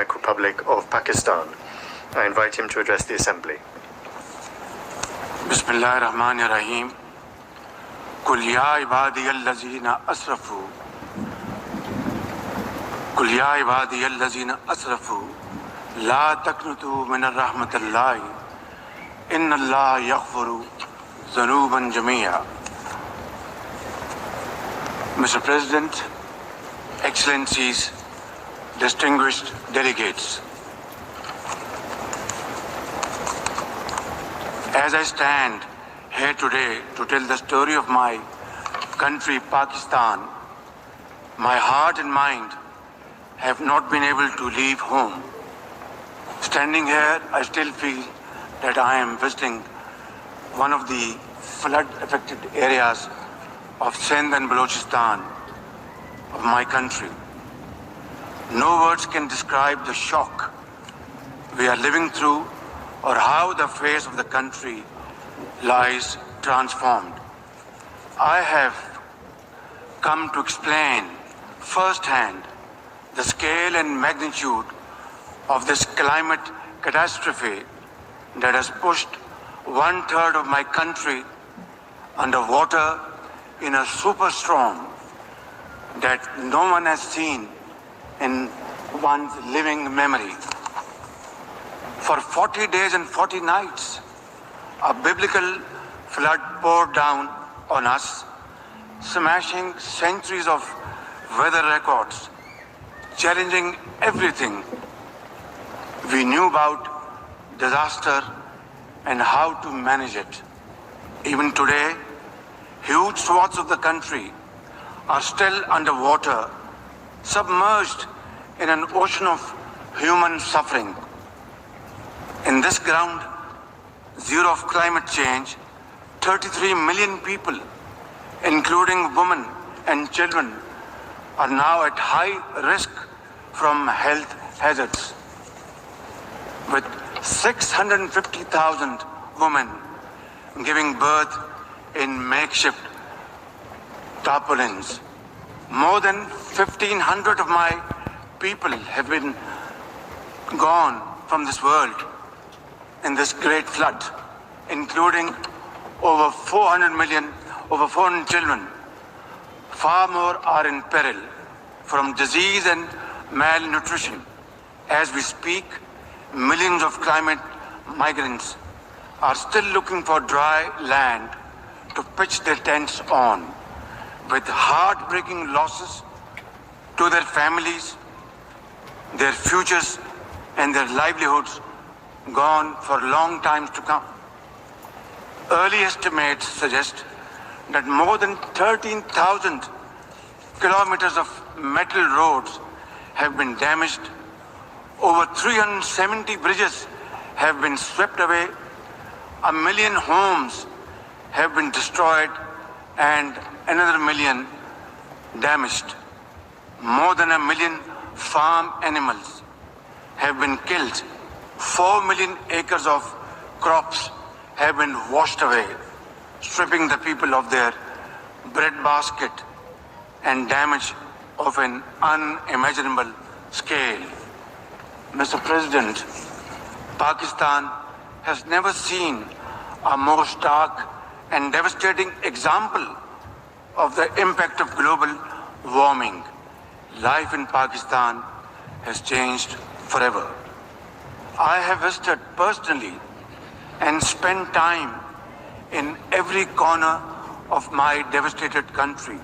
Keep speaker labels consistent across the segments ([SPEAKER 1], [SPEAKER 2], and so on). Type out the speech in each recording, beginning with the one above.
[SPEAKER 1] Islamic Republic of Pakistan. I invite him to address the Assembly.
[SPEAKER 2] Bismillah ar-Rahman ar-Rahim. Qul ya ibadiyallazina asrafu. Qul ya ibadiyallazina asrafu. La taqnutu min ar-rahmatillahi. Inna Allah yaghfiru dhunuban jamia. Mr. President, Excellencies, distinguished delegates. As I stand here today to tell the story of my country, Pakistan, my heart and mind have not been able to leave home. Standing here, I still feel that I am visiting one of the flood-affected areas of Sindh and Balochistan of my country. No words can describe the shock we are living through or how the face of the country lies transformed. I have come to explain firsthand the scale and magnitude of this climate catastrophe that has pushed 1/3 of my country underwater in a superstorm that no one has seen in one's living memory. For 40 days and 40 nights, a biblical flood poured down on us, smashing centuries of weather records, challenging everything we knew about disaster and how to manage it. Even today, huge swaths of the country are still underwater, submerged in an ocean of human suffering. In this ground zero of climate change, 33 million people, including women and children, are now at high risk from health hazards. With 650,000 women giving birth in makeshift tarpaulins. More than 1,500 of my people have been gone from this world in this great flood, including over 400 children. Far more are in peril from disease and malnutrition. As we speak, millions of climate migrants are still looking for dry land to pitch their tents on, with heartbreaking losses to their families, their futures and their livelihoods gone for long times to come. Early estimates suggest that more than 13,000 kilometers of metal roads have been damaged, over 370 bridges have been swept away, 1 million homes have been destroyed and another million damaged. More than 1 million farm animals have been killed. 4 million acres of crops have been washed away, stripping the people of their bread basket, and damage of an unimaginable scale. Mr. President, Pakistan has never seen a more stark and devastating example of the impact of global warming. Life in Pakistan has changed forever. I have visited personally and spent time in every corner of my devastated country.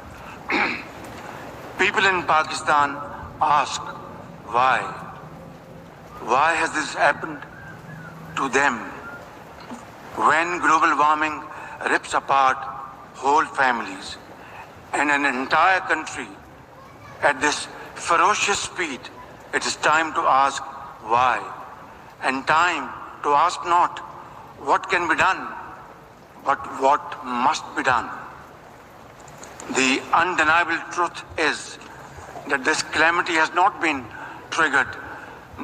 [SPEAKER 2] People in Pakistan ask, why? Why has this happened to them? When global warming rips apart whole families and an entire country at this ferocious speed, it is time to ask why, and time to ask not what can be done, but what must be done. The undeniable truth is that this calamity has not been triggered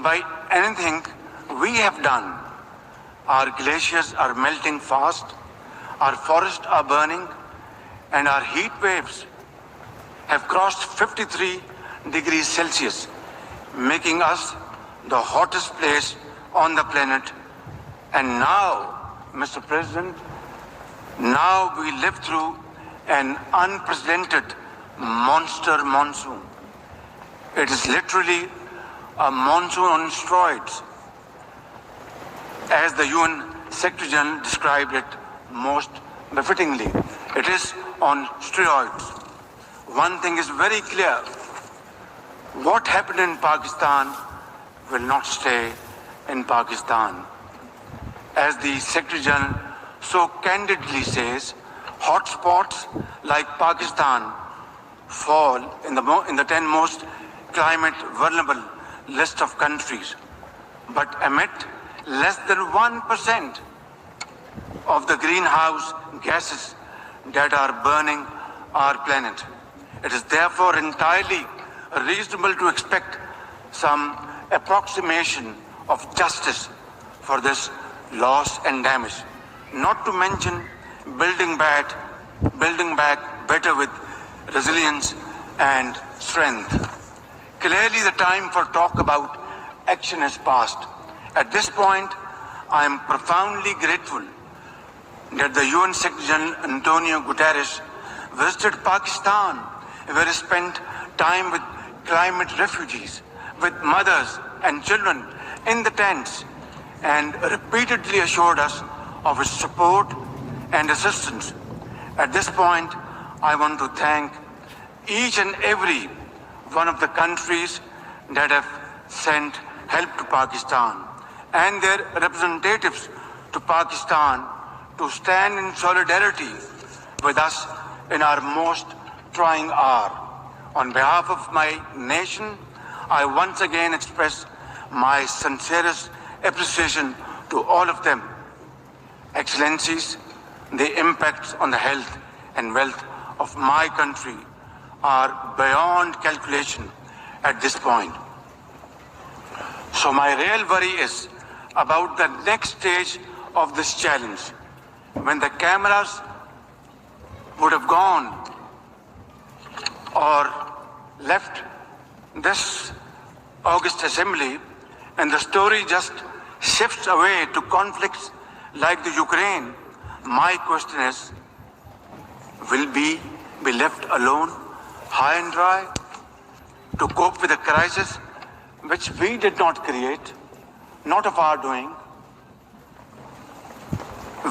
[SPEAKER 2] by anything we have done. Our glaciers are melting fast, our forests are burning, and our heat waves have crossed 53 degrees Celsius, making us the hottest place on the planet. And now, Mr. President, now we live through an unprecedented monster monsoon. It is literally a monsoon on steroids, as the UN Secretary General described it most befittingly. It is on steroids. One thing is very clear. What happened in Pakistan will not stay in Pakistan. As the Secretary General so candidly says, hotspots like Pakistan fall in the 10 most climate vulnerable list of countries, but emit less than 1% of the greenhouse gases that are burning our planet. It is therefore entirely reasonable to expect some approximation of justice for this loss and damage, not to mention building back better with resilience and strength. Clearly, the time for talk about action has passed. At this point, I am profoundly grateful that the UN Secretary General Antonio Guterres visited Pakistan, where he spent time with climate refugees, with mothers and children in the tents, and repeatedly assured us of his support and assistance. At this point, I want to thank each and every one of the countries that have sent help to Pakistan and their representatives to Pakistan to stand in solidarity with us in our most trying hour. On behalf of my nation, I once again express my sincerest appreciation to all of them. Excellencies, the impacts on the health and wealth of my country are beyond calculation at this point. So my real worry is about the next stage of this challenge, when the cameras would have gone or left this August Assembly and the story just shifts away to conflicts like the Ukraine. My question is, will we be left alone, high and dry, to cope with a crisis which we did not create, not of our doing?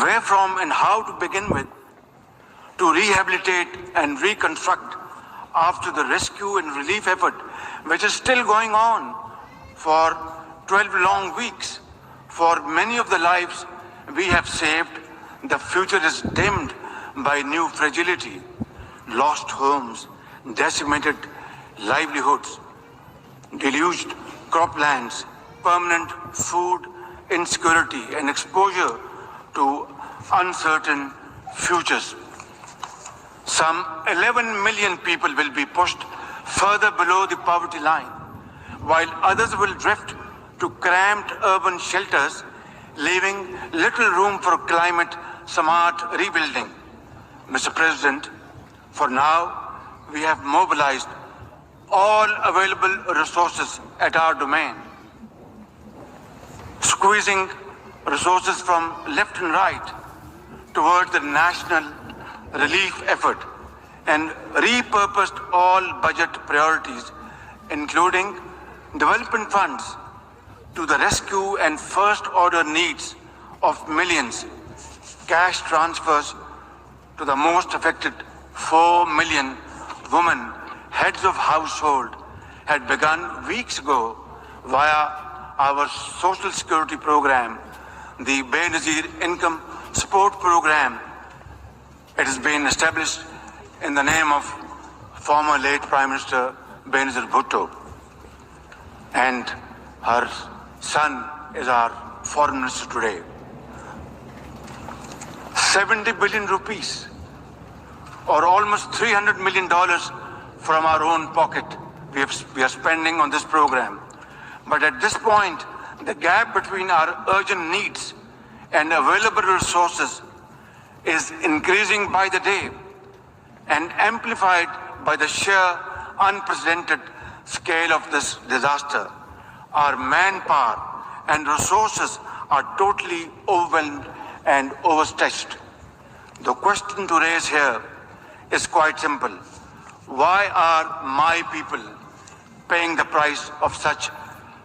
[SPEAKER 2] Where from and how to begin with to rehabilitate and reconstruct after the rescue and relief effort, which is still going on for 12 long weeks. For many of the lives we have saved, the future is dimmed by new fragility, lost homes, decimated livelihoods, deluged croplands, permanent food insecurity, and exposure to uncertain futures. Some 11 million people will be pushed further below the poverty line, while others will drift to cramped urban shelters, leaving little room for climate-smart rebuilding. Mr. President, for now, we have mobilized all available resources at our domain, squeezing resources from left and right towards the national relief effort, and repurposed all budget priorities, including development funds, to the rescue and first order needs of millions, cash transfers to the most affected 4 million women, heads of household, had begun weeks ago via our social security program, the Benazir Income Support Program. It has been established in the name of former late Prime Minister Benazir Bhutto, and her son is our foreign minister today. 70 billion rupees, or almost $300 million from our own pocket, we are spending on this program. But at this point, the gap between our urgent needs and available resources is increasing by the day and amplified by the sheer unprecedented scale of this disaster. our manpower and resources are totally overwhelmed and overstretched. The question to raise here is quite simple. Why are my people paying the price of such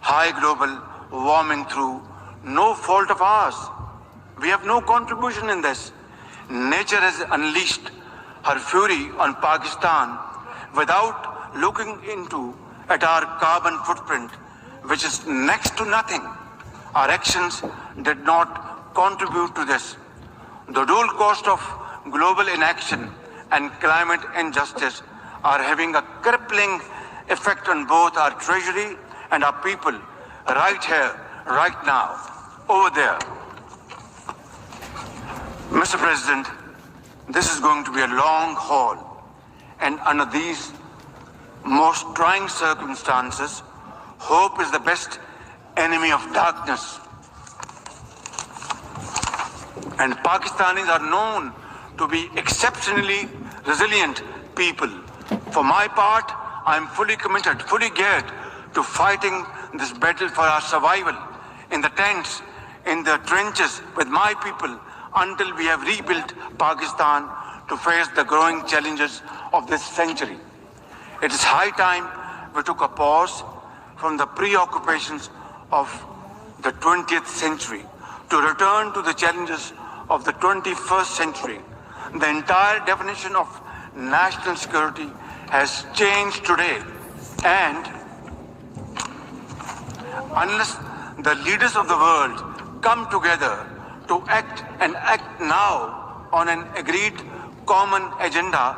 [SPEAKER 2] high global warming through no fault of ours? We have no contribution in this. Nature has unleashed her fury on Pakistan without looking into at our carbon footprint, which is next to nothing. Our actions did not contribute to this. The dual cost of global inaction and climate injustice are having a crippling effect on both our treasury and our people, right here, right now, over there. Mr. President, this is going to be a long haul, and under these most trying circumstances, hope is the best enemy of darkness. And Pakistanis are known to be exceptionally resilient people. For my part, I am fully committed, fully geared to fighting this battle for our survival in the tents, in the trenches with my people until we have rebuilt Pakistan to face the growing challenges of this century. It is high time we took a pause from the preoccupations of the 20th century to return to the challenges of the 21st century. The entire definition of national security has changed today, and unless the leaders of the world come together to act and act now on an agreed common agenda,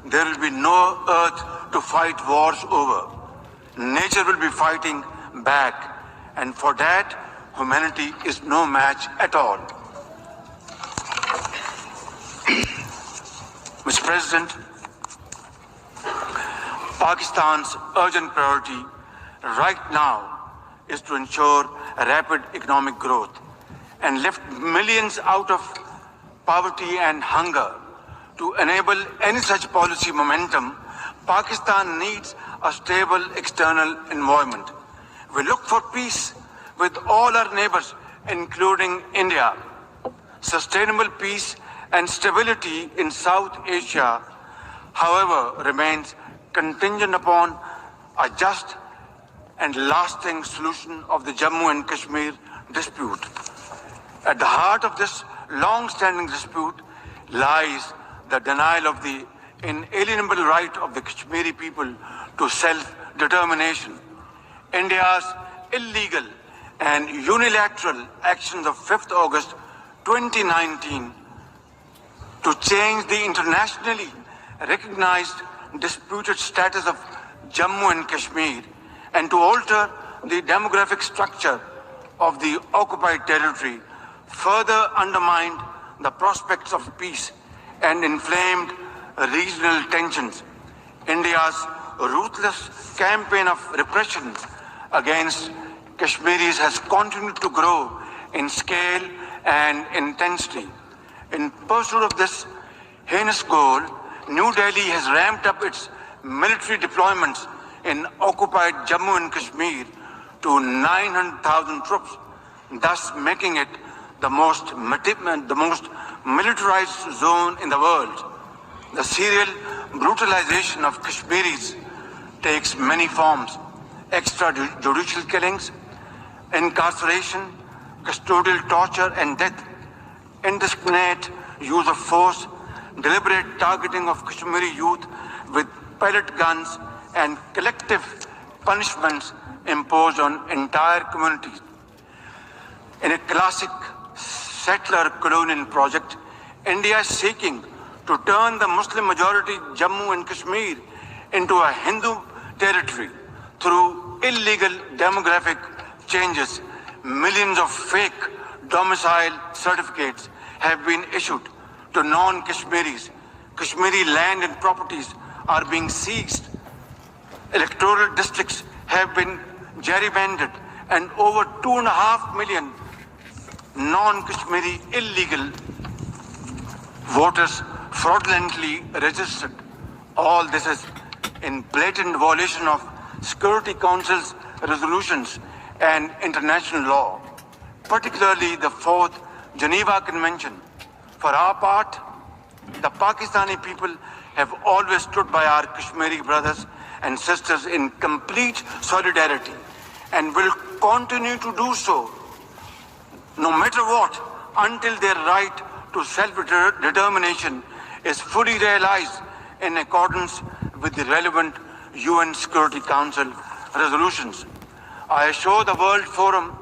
[SPEAKER 2] there will be no earth to fight wars over. Nature will be fighting back, and for that, humanity is no match at all. Mr. President, Pakistan's urgent priority right now is to ensure a rapid economic growth and lift millions out of poverty and hunger. To enable any such policy momentum, Pakistan needs a stable external environment. We look for peace with all our neighbors, including India. Sustainable peace and stability in South Asia, however, remains contingent upon a just and lasting solution of the Jammu and Kashmir dispute. At the heart of this long-standing dispute lies the denial of the inalienable right of the Kashmiri people to self-determination. India's illegal and unilateral actions of 5th August 2019 to change the internationally recognized disputed status of Jammu and Kashmir and to alter the demographic structure of the occupied territory further undermined the prospects of peace and inflamed regional tensions. India's ruthless campaign of repression against Kashmiris has continued to grow in scale and intensity. In pursuit of this heinous goal, New Delhi has ramped up its military deployments in occupied Jammu and Kashmir to 900,000 troops, thus making it the most militarized zone in the world. The serial brutalization of Kashmiris takes many forms: extrajudicial killings, incarceration, custodial torture and death, indiscriminate use of force, deliberate targeting of Kashmiri youth with pellet guns, and collective punishments imposed on entire communities. In a classic settler colonial project, India is seeking to turn the Muslim-majority Jammu and Kashmir into a Hindu territory through illegal demographic changes. Millions of fake domicile certificates have been issued to non-Kashmiris. Kashmiri land and properties are being seized. Electoral districts have been gerrymandered, and over 2.5 million non-Kashmiri illegal voters fraudulently registered. All this is in blatant violation of Security Council's resolutions and international law, particularly the Fourth Geneva Convention. For our part, the Pakistani people have always stood by our Kashmiri brothers and sisters in complete solidarity and will continue to do so, no matter what, until their right to self-determination is fully realized in accordance with the relevant UN Security Council resolutions. I assure the World Forum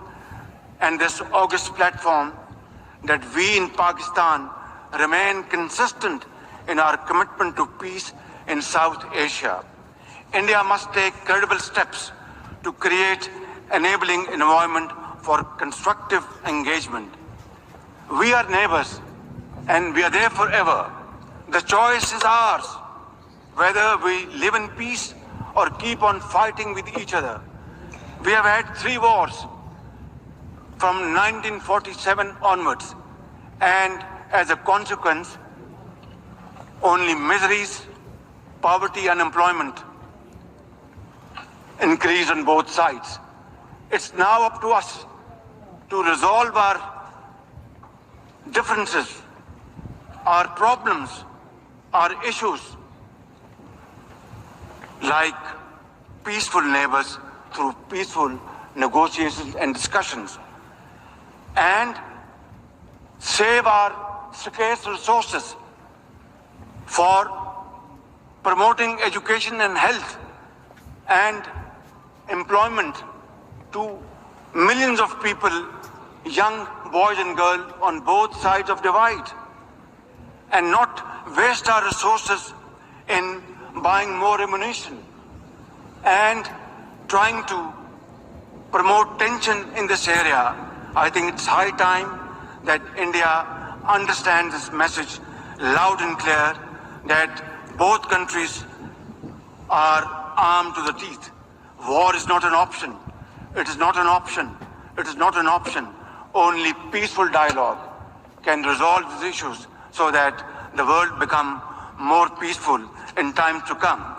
[SPEAKER 2] and this august platform that we in Pakistan remain consistent in our commitment to peace in South Asia. India must take credible steps to create enabling environment for constructive engagement. We are neighbors and we are there forever. The choice is ours, whether we live in peace or keep on fighting with each other. We have had 3 wars from 1947 onwards, and as a consequence, only miseries, poverty, unemployment increase on both sides. It's now up to us to resolve our differences, our problems, our issues, like peaceful neighbors through peaceful negotiations and discussions, and save our scarce resources for promoting education and health and employment to millions of people, young boys and girls on both sides of divide, and not waste our resources in buying more ammunition and trying to promote tension in this area. I think it's high time that India understands this message loud and clear, that both countries are armed to the teeth. War is not an option. It is not an option. It is not an option. Only peaceful dialogue can resolve these issues so that the world become more peaceful in times to come.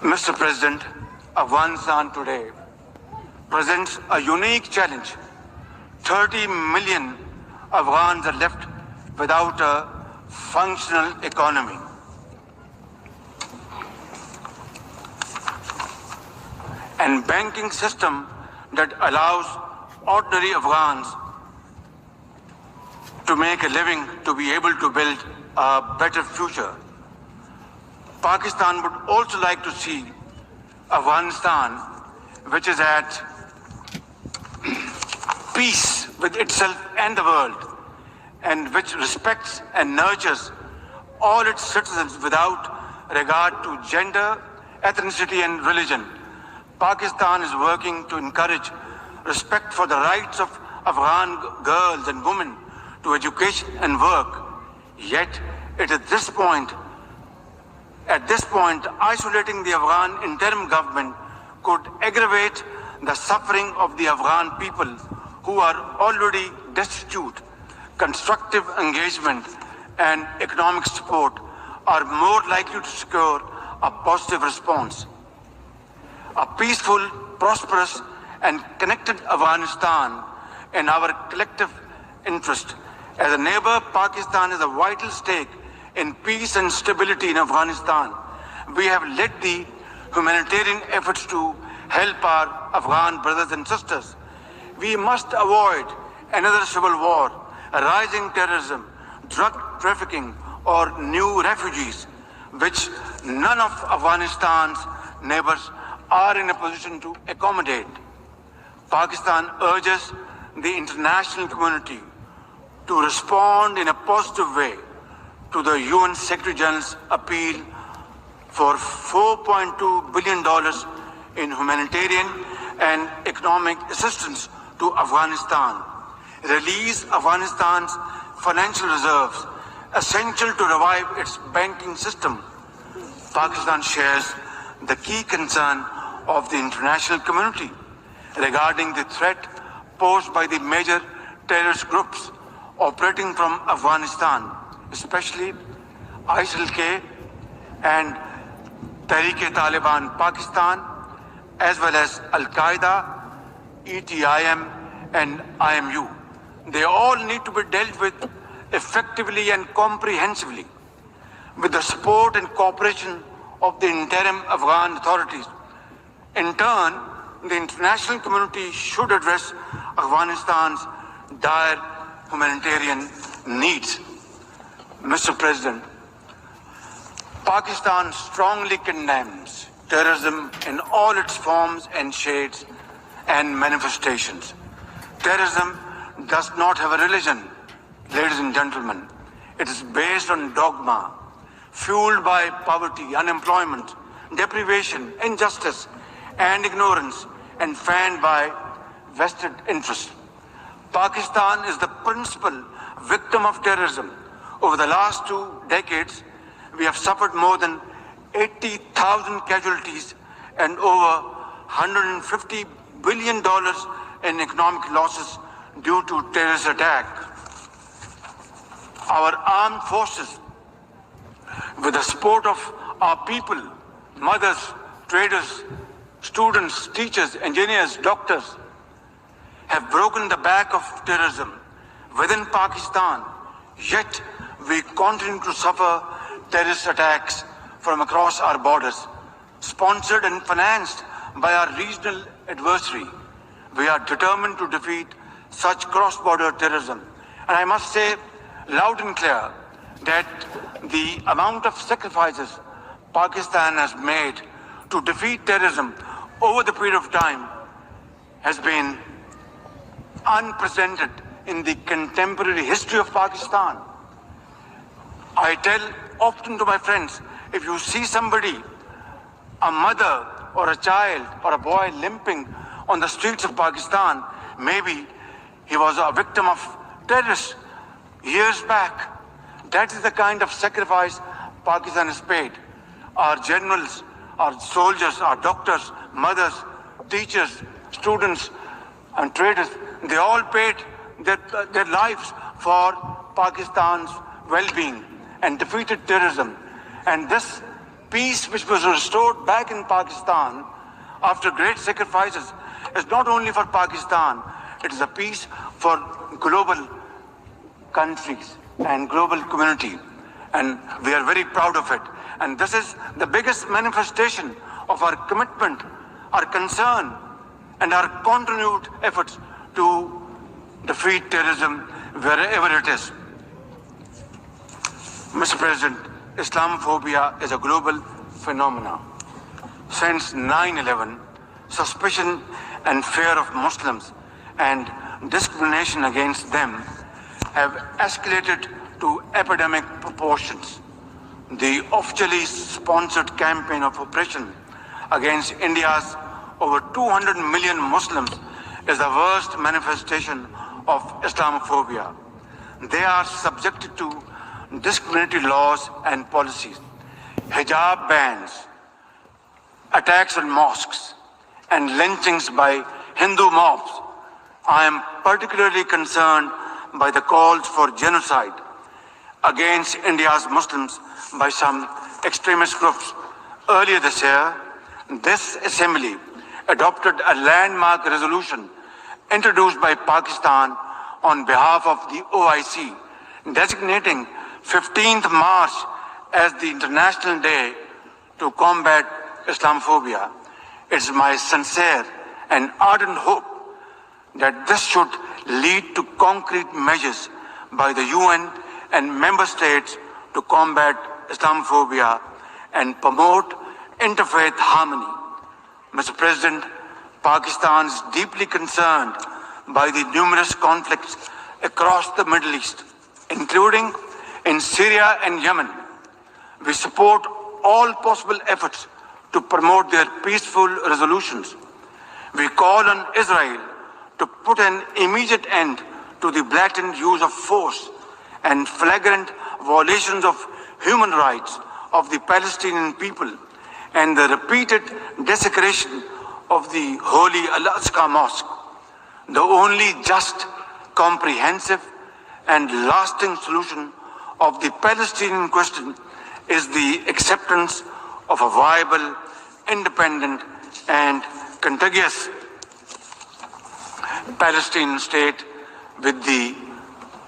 [SPEAKER 2] Mr. President, Afghanistan today presents a unique challenge. 30 million Afghans are left without a functional economy. And banking system that allows ordinary Afghans to make a living, to be able to build a better future. Pakistan would also like to see Afghanistan, which is at peace with itself and the world, and which respects and nurtures all its citizens without regard to gender, ethnicity, and religion. Pakistan is working to encourage respect for the rights of Afghan girls and women to education and work. Yet, at this point, isolating the Afghan interim government could aggravate the suffering of the Afghan people who are already destitute. Constructive engagement and economic support are more likely to secure a positive response. A peaceful, prosperous, and connected Afghanistan in our collective interest. As a neighbor, Pakistan has a vital stake in peace and stability in Afghanistan. We have led the humanitarian efforts to help our Afghan brothers and sisters. We must avoid another civil war, rising terrorism, drug trafficking, or new refugees, which none of Afghanistan's neighbors are in a position to accommodate. Pakistan urges the international community to respond in a positive way to the UN Secretary General's appeal for $4.2 billion in humanitarian and economic assistance to Afghanistan. Release Afghanistan's financial reserves, essential to revive its banking system. Pakistan shares the key concern of the international community regarding the threat posed by the major terrorist groups operating from Afghanistan, especially ISIL-K and Tehreek-e-Taliban Pakistan, as well as Al-Qaeda, ETIM, and IMU. They all need to be dealt with effectively and comprehensively with the support and cooperation of the interim Afghan authorities. In turn, the international community should address Afghanistan's dire humanitarian needs. Mr. President, Pakistan strongly condemns terrorism in all its forms and shades and manifestations. Terrorism does not have a religion, ladies and gentlemen. It is based on dogma, fueled by poverty, unemployment, deprivation, injustice, and ignorance, and fanned by vested interests. Pakistan is the principal victim of terrorism. Over the last 2 decades, we have suffered more than 80,000 casualties and over $150 billion in economic losses due to terrorist attack. Our armed forces, with the support of our people, mothers, traders, students, teachers, engineers, doctors, have broken the back of terrorism within Pakistan, yet we continue to suffer terrorist attacks from across our borders, sponsored and financed by our regional adversary. We are determined to defeat such cross-border terrorism. And I must say loud and clear that the amount of sacrifices Pakistan has made to defeat terrorism over the period of time has been unprecedented in the contemporary history of Pakistan. I tell often to my friends, if you see somebody, a mother or a child or a boy limping on the streets of Pakistan, maybe he was a victim of terrorists years back. That is the kind of sacrifice Pakistan has paid. Our generals, our soldiers, our doctors, mothers, teachers, students, and traders, they all paid their lives for Pakistan's well-being and defeated terrorism. And this peace which was restored back in Pakistan after great sacrifices is not only for Pakistan, it is a peace for global countries and global community. And we are very proud of it. And this is the biggest manifestation of our commitment, our concern, and our continued efforts to defeat terrorism wherever it is. Mr. President, Islamophobia is a global phenomenon. Since 9/11, suspicion and fear of Muslims and discrimination against them have escalated to epidemic proportions. The officially sponsored campaign of oppression against India's over 200 million Muslims is the worst manifestation of Islamophobia. They are subjected to discriminatory laws and policies, hijab bans, attacks on mosques, and lynchings by Hindu mobs. I am particularly concerned by the calls for genocide against India's Muslims by some extremist groups. Earlier this year, this assembly adopted a landmark resolution introduced by Pakistan on behalf of the OIC, designating 15th March as the International Day to combat Islamophobia. It's my sincere and ardent hope that this should lead to concrete measures by the UN and member states to combat Islamophobia and promote interfaith harmony. Mr. President, Pakistan is deeply concerned by the numerous conflicts across the Middle East, including in Syria and Yemen. We support all possible efforts to promote their peaceful resolutions. We call on Israel to put an immediate end to the blatant use of force and flagrant violations of human rights of the Palestinian people and the repeated desecration of the holy Al-Aqsa Mosque. The only just, comprehensive, and lasting solution of the Palestinian question is the acceptance of a viable, independent, and contiguous Palestinian state with the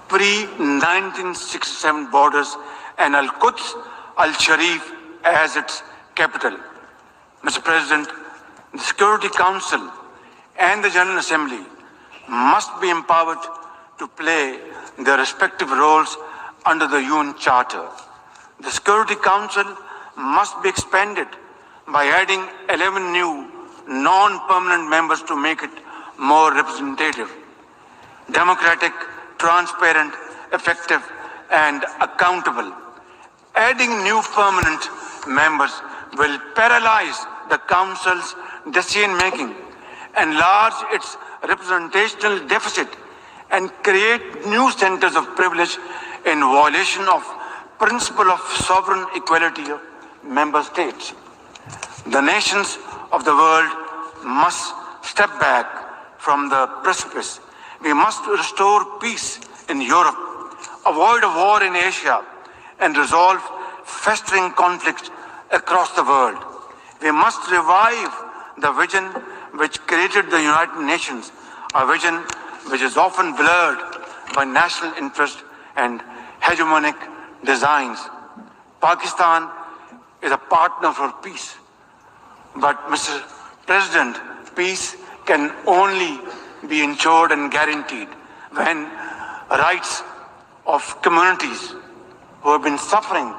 [SPEAKER 2] pre-1967 borders and Al-Quds Al-Sharif as its capital. Mr. President, the Security Council and the General Assembly must be empowered to play their respective roles under the UN Charter. The Security Council must be expanded by adding 11 new non-permanent members to make it more representative, democratic, transparent, effective, and accountable. Adding new permanent members will paralyze the Council's decision-making, enlarge its representational deficit, and create new centers of privilege in violation of principle of sovereign equality of member states. The nations of the world must step back from the precipice. We must restore peace in Europe, avoid a war in Asia, and resolve festering conflicts across the world. We must revive the vision which created the United Nations, a vision which is often blurred by national interest and hegemonic designs. Pakistan is a partner for peace. But, Mr. President, peace can only be ensured and guaranteed when rights of communities who have been suffering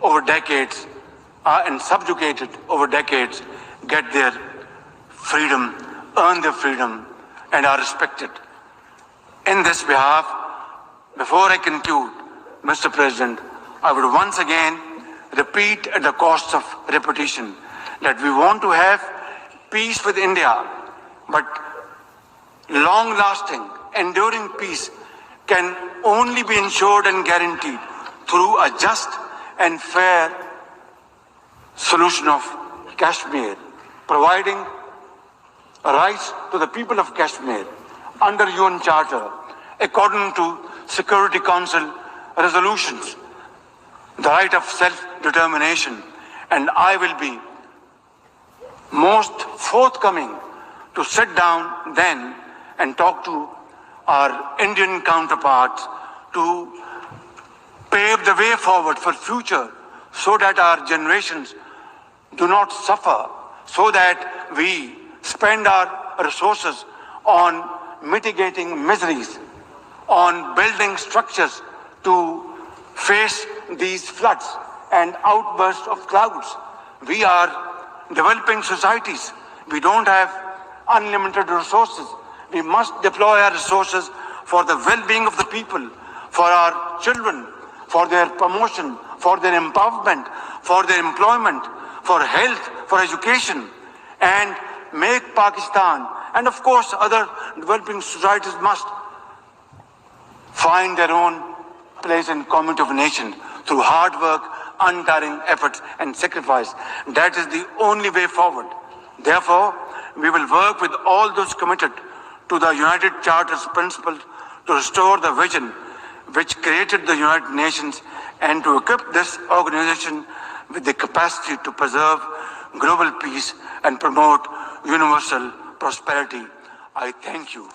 [SPEAKER 2] over decades and subjugated over decades get their freedom, earn their freedom, and are respected. In this behalf, before I conclude, Mr. President, I would once again repeat at the cost of repetition that we want to have peace with India, but long-lasting, enduring peace can only be ensured and guaranteed through a just and fair solution of Kashmir, providing rights to the people of Kashmir under UN Charter, according to Security Council resolutions, the right of self-determination, and I will be most forthcoming to sit down then and talk to our Indian counterparts to pave the way forward for future so that our generations do not suffer, so that we spend our resources on mitigating miseries, on building structures to face these floods and outbursts of clouds. We are developing societies. We don't have unlimited resources. We must deploy our resources for the well-being of the people, for our children, for their promotion, for their empowerment, for their employment, for health, for education, and make Pakistan, and of course other developing societies must find their own place in community of nations through hard work, untiring efforts and sacrifice. That is the only way forward. Therefore, we will work with all those committed to the United Charter's principles to restore the vision which created the United Nations and to equip this organization with the capacity to preserve global peace and promote universal prosperity. I thank you.